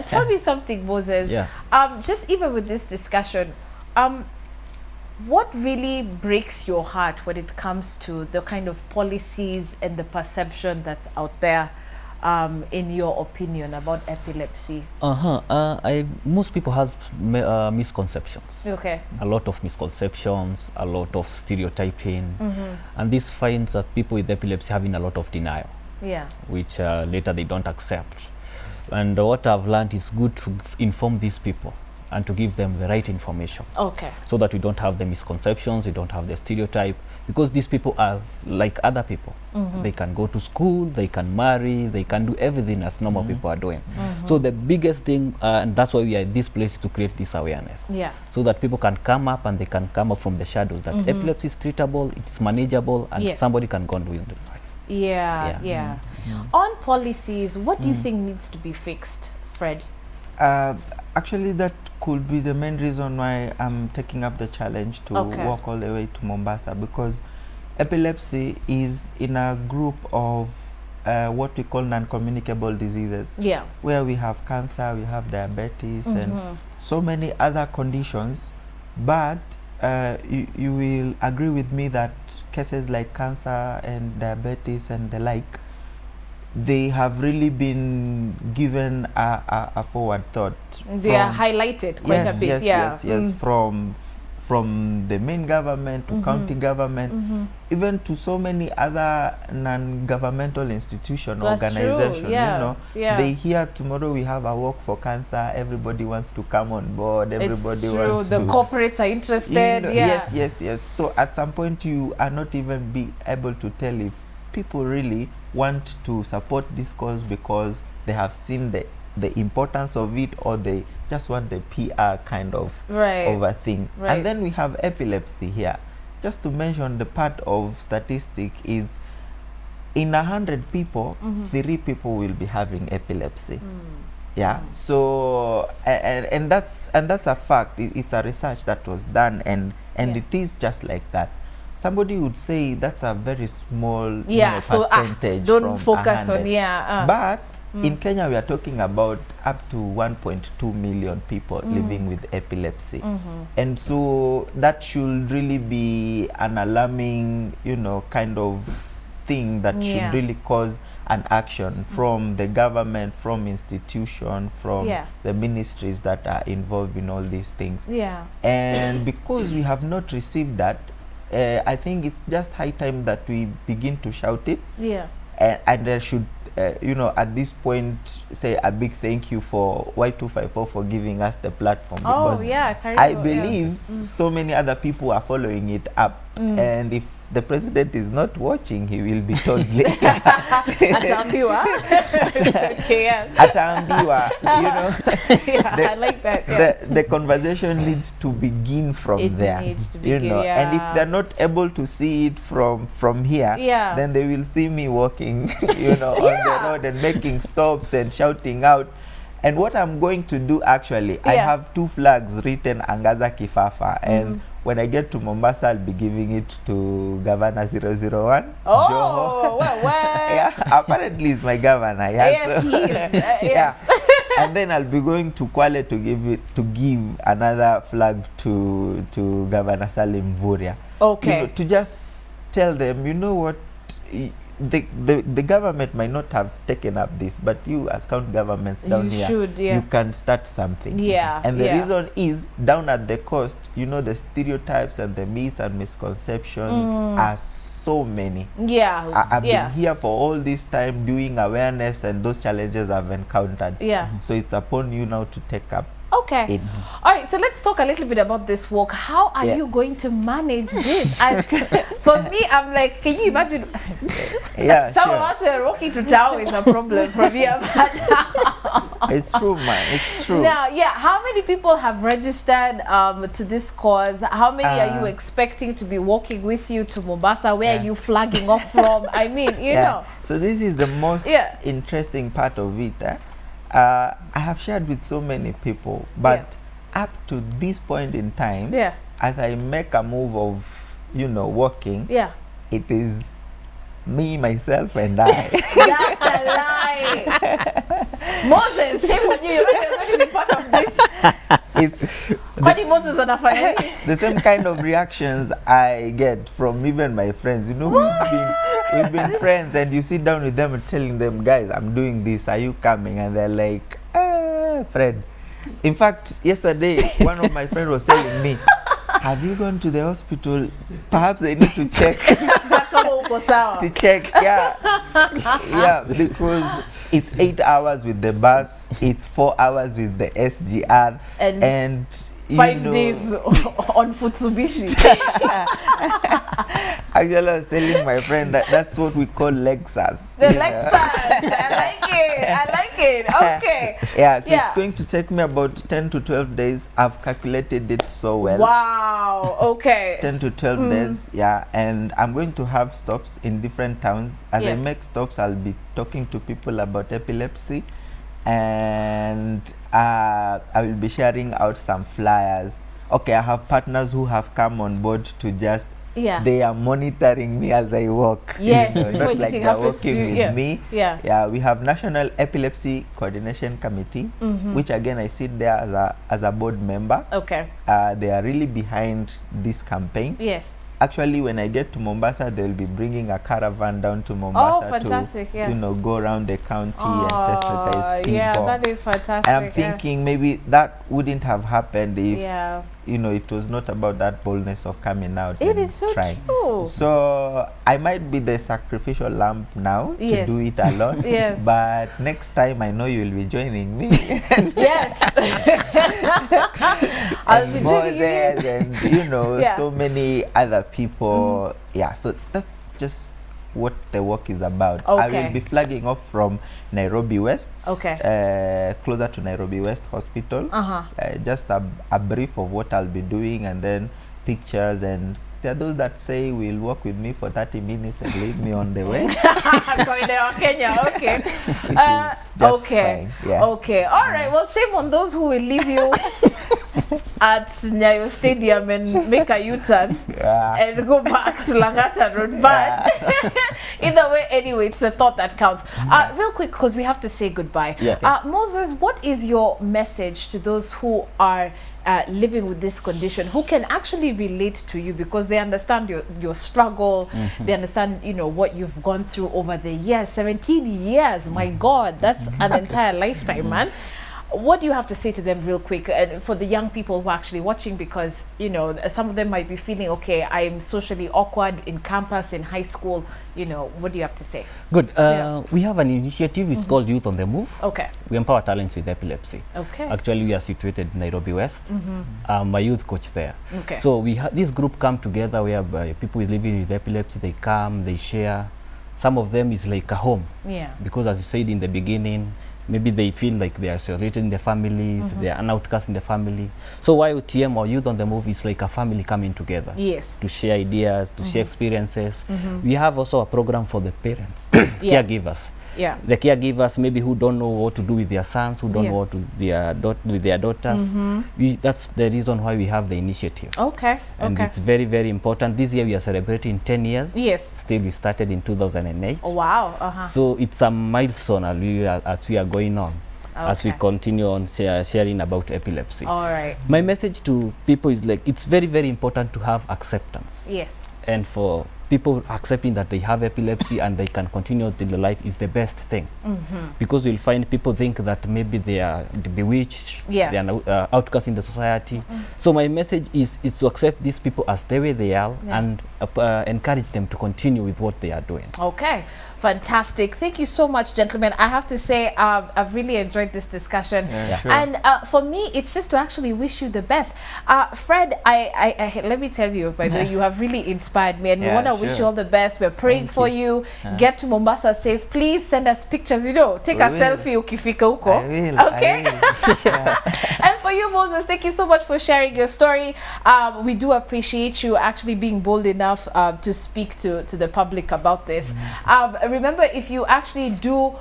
tell me something, Moses. Yeah. Just even with this discussion, what really breaks your heart when it comes to the kind of policies and the perception that's out there, in your opinion, about epilepsy? Most people have misconceptions. Okay. A lot of misconceptions, a lot of stereotyping, and this finds people with epilepsy having a lot of denial. Yeah. Which later they don't accept. And what I've learned is good to inform these people and to give them the right information. Okay. So that we don't have the misconceptions, we don't have the stereotype, because these people are like other people. They can go to school, they can marry, they can do everything as normal people are doing. So the biggest thing, and that's why we are at this place, to create this awareness. Yeah. So that people can come up and they can come up from the shadows, that epilepsy is treatable, it's manageable, and somebody can go on with it. Yeah. On policies, what do you think needs to be fixed, Fred? Actually, that could be the main reason why I'm taking up the challenge to walk all the way to Mombasa, because epilepsy is in a group of what we call non-communicable diseases. Yeah. Where we have cancer, we have diabetes, and so many other conditions. But you will agree with me that cases like cancer and diabetes and the like, they have really been given a forward thought. They are highlighted quite a bit. Yes, from the main government to county government, even to so many other non-governmental institution, organizations. You know, they hear tomorrow we have a walk for cancer. Everybody wants to come on board. Everybody wants the to. corporates are interested. You know, yes. So at some point you are not even be able to tell if people really want to support this cause because they have seen the importance of it, or they just want the PR kind of a thing. And then we have epilepsy here. Just to mention, the part of statistic is in 100 people, 3 people will be having epilepsy. Yeah. So and that's a fact. It's a research that was done, and it is just like that. Somebody would say that's a very small percentage. Don't focus 100. on But in Kenya we are talking about up to 1.2 million people living with epilepsy, and so that should really be an alarming, kind of thing that should really cause an action from the government, from institution, from the ministries that are involved in all these things. And because we have not received that, I think it's just high time that we begin to shout it. And there should, at this point, say a big thank you for Y254 for giving us the platform. Because I believe so many other people are following it up. And if the president is not watching, he will be told later. Ataambiwa. Ataambiwa, I like that. The conversation needs to begin from there. Needs to begin, and if they're not able to see it from here, then they will see me walking, on the road and making stops and shouting out. And what I'm going to do, actually, I have 2 flags written Angaza Kifafa, and when I get to Mombasa, I'll be giving it to Governor 001. Oh, well. Apparently he's my governor. Yes, he is. Yes. And then I'll be going to Kwale to give another flag to Governor Salim Vuria. Okay. To just tell them, you know what, the government might not have taken up this, but you as county governments down here, you can start something. And the reason is, down at the coast, the stereotypes and the myths and misconceptions are so many. I've been here for all this time doing awareness, and those challenges I've encountered. So it's upon you now to take up. Okay. All right, so let's talk a little bit about this walk. How are you going to manage this? For me, I'm like, can you imagine? Some of us are walking to town is a problem from here. It's true, man. It's true. Now, how many people have registered to this cause? How many are you expecting to be walking with you to Mombasa? Where are you flagging off from? I mean, you know. So this is the most interesting part of it. I have shared with so many people, but up to this point in time, as I make a move of, walking, it is me, myself, and I. That's a lie. Moses, shame on you. You're not going to be part of this. It's Kwani Moses anafanya nini? the same kind of reactions I get from even my friends. You know, we've been friends, and you sit down with them and telling them, guys, I'm doing this. Are you coming? And they're like, Fred. In fact, yesterday, one of my friends was telling me, have you gone to the hospital? Perhaps they need to check. To check, yeah, because it's 8 hours with the bus, it's 4 hours with the SGR, and 5 days on Futsubishi. Actually, I was telling my friend that that's what we call Lexus. The Lexus, I like it. Okay. Yeah, so it's going to take me about 10 to 12 days. I've calculated it so well. Wow, okay. 10 to 12 days, yeah, and I'm going to have stops in different towns. As I make stops, I'll be talking to people about epilepsy, and I will be sharing out some flyers. Okay, I have partners who have come on board to just they are monitoring me as I walk. Yes, you know, before not like anything they're happens to walking you. with me. Yeah, we have National Epilepsy Coordination Committee, which again I sit there as a board member. Okay. They are really behind this campaign. Yes. Actually, when I get to Mombasa, they'll be bringing a caravan down to Mombasa to, you know, go around the county and sensitize people. Yeah, that is fantastic. And I'm thinking maybe that wouldn't have happened if, you know, it was not about that boldness of coming out. It is so true. So I might be the sacrificial lamb now to do it alone. But next time I know you will be joining me. Yes. I'll be joining you. And, you know, so many other people. So that's just what the work is about. I will be flagging off from Nairobi West, closer to Nairobi West Hospital. Just a brief of what I'll be doing, and then pictures, and there are those that say will walk with me for 30 minutes and leave me on the way. Kenya, okay. Fine. Okay, all right. Well, shame on those who will leave you at Nyayo Stadium and make a U-turn and go back to Langata Road. But either way, anyway, it's the thought that counts. Real quick, because we have to say goodbye. Moses, what is your message to those who are living with this condition, who can actually relate to you because they understand your struggle, they understand, you know, what you've gone through over the years? 17 years, my God, that's an entire lifetime, man. What do you have to say to them real quick, and for the young people who are actually watching, because, you know, some of them might be feeling, okay, I'm socially awkward in campus, in high school, you know, what do you have to say? Good. We have an initiative, it's called Youth on the Move. Okay. We empower talents with epilepsy. Okay. Actually, we are situated in Nairobi West. I'm a youth coach there. Okay. So we this group come together where people living with epilepsy, they come, they share. Some of them is like a home. Yeah. Because as you said in the beginning, maybe they feel like they are isolated in the families, they are an outcast in the family. So YOTM, or Youth on the Move, is like a family coming together. Yes. To share ideas, to share experiences. We have also a program for the parents, caregivers. Yeah. The caregivers maybe who don't know what to do with their sons, who don't know what to with their daughters. That's the reason why we have the initiative. Okay. And it's very, very important. This year we are celebrating 10 years. Yes. Still, we started in 2008. Oh, wow. So it's a milestone as we are going on. As we continue on sharing about epilepsy. All right. My message to people is like, it's very, very important to have acceptance. Yes. And for people accepting that they have epilepsy and they can continue till their life is the best thing. Because you'll find people think that maybe they are bewitched, they are outcasts in the society. So my message is to accept these people as the way they are and encourage them to continue with what they are doing. Okay. Fantastic. Thank you so much, gentlemen. I have to say, I've really enjoyed this discussion. Sure. And for me, it's just to actually wish you the best. Fred, I let me tell you, by the way, you have really inspired me, and we want to wish you all the best. We're praying for you. Get to Mombasa safe. Please send us pictures, you know, take a selfie ukifika huko. Okay? And for you, Moses, thank you so much for sharing your story. We do appreciate you actually being bold enough to speak to the public about this. Remember, if you actually do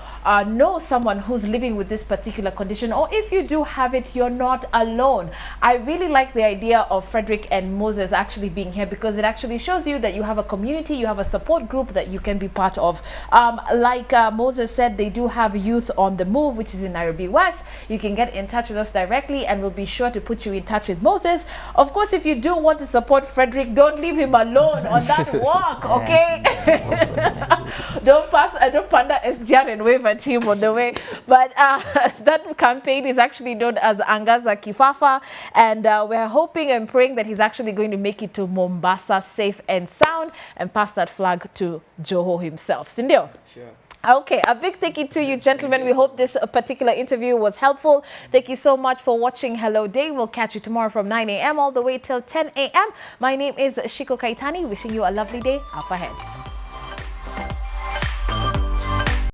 know someone who's living with this particular condition, or if you do have it, you're not alone. I really like the idea of Frederick and Moses actually being here, because it actually shows you that you have a community, you have a support group that you can be part of. Like Moses said, they do have Youth on the Move, which is in Nairobi West. You can get in touch with us directly, and we'll be sure to put you in touch with Moses. Of course, if you do want to support Frederick, don't leave him alone on that walk, okay? Don't panda SGR and wave at him on the way. But that campaign is actually known as Angaza Kifafa, and we're hoping and praying that he's actually going to make it to Mombasa safe and sound and pass that flag to Joho himself. Sindio? Sure. Okay, a big thank you to you, gentlemen. We hope this particular interview was helpful. Thank you so much for watching Hello Day. We'll catch you tomorrow from 9 a.m. all the way till 10 a.m. My name is Shiko Kaitani, wishing you a lovely day up ahead.